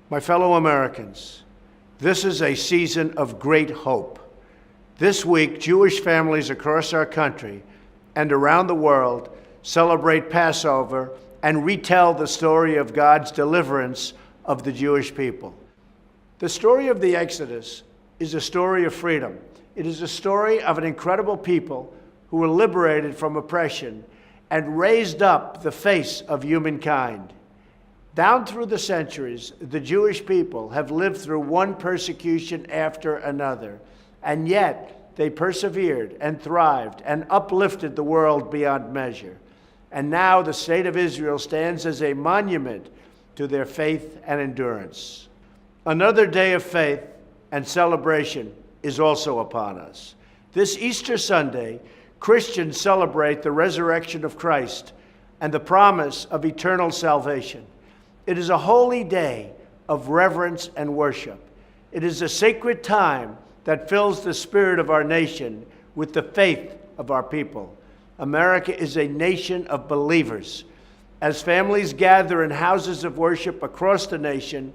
My fellow Americans, this is a season of great hope. This week, Jewish families across our country and around the world celebrate Passover and retell the story of God's deliverance of the Jewish people. The story of the Exodus is a story of freedom. It is a story of an incredible people who were liberated from oppression and raised up the face of humankind. Down through the centuries, the Jewish people have lived through one persecution after another, and yet they persevered and thrived and uplifted the world beyond measure. And now the state of Israel stands as a monument to their faith and endurance. Another day of faith and celebration is also upon us. This Easter Sunday, Christians celebrate the resurrection of Christ and the promise of eternal salvation. It is a holy day of reverence and worship. It is a sacred time that fills the spirit of our nation with the faith of our people. America is a nation of believers. As families gather in houses of worship across the nation,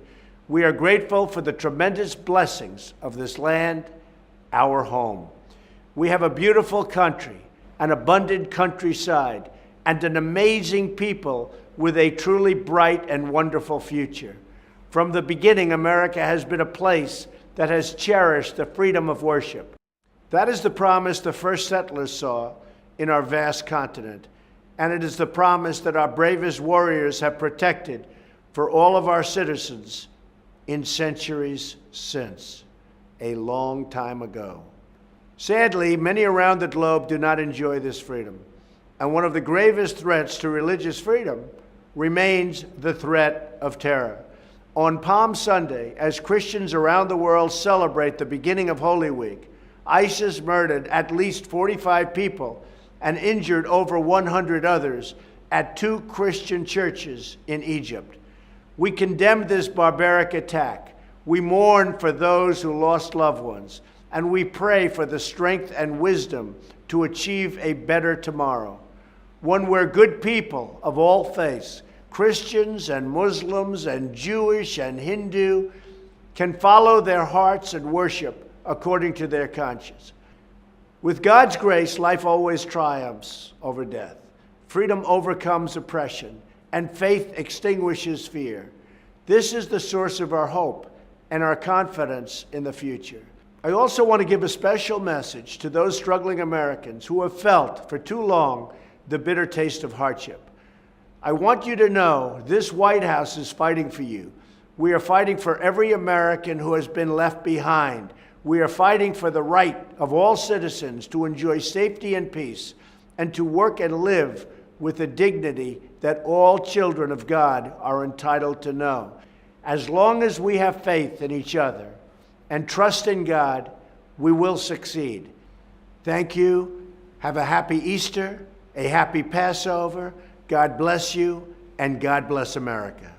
we are grateful for the tremendous blessings of this land, our home. We have a beautiful country, an abundant countryside, and an amazing people with a truly bright and wonderful future. From the beginning, America has been a place that has cherished the freedom of worship. That is the promise the first settlers saw in our vast continent, and it is the promise that our bravest warriors have protected for all of our citizens in centuries since, a long time ago. Sadly, many around the globe do not enjoy this freedom, and one of the gravest threats to religious freedom remains the threat of terror. On Palm Sunday, as Christians around the world celebrate the beginning of Holy Week, ISIS murdered at least 45 people and injured over 100 others at 2 Christian churches in Egypt. We condemn this barbaric attack. We mourn for those who lost loved ones, and we pray for the strength and wisdom to achieve a better tomorrow, one where good people of all faiths, Christians and Muslims and Jewish and Hindu, can follow their hearts and worship according to their conscience. With God's grace, life always triumphs over death. Freedom overcomes oppression, and faith extinguishes fear. This is the source of our hope and our confidence in the future. I also want to give a special message to those struggling Americans who have felt for too long the bitter taste of hardship. I want you to know this White House is fighting for you. We are fighting for every American who has been left behind. We are fighting for the right of all citizens to enjoy safety and peace and to work and live with the dignity that all children of God are entitled to know. As long as we have faith in each other and trust in God, we will succeed. Thank you. Have a happy Easter, a happy Passover. God bless you, and God bless America.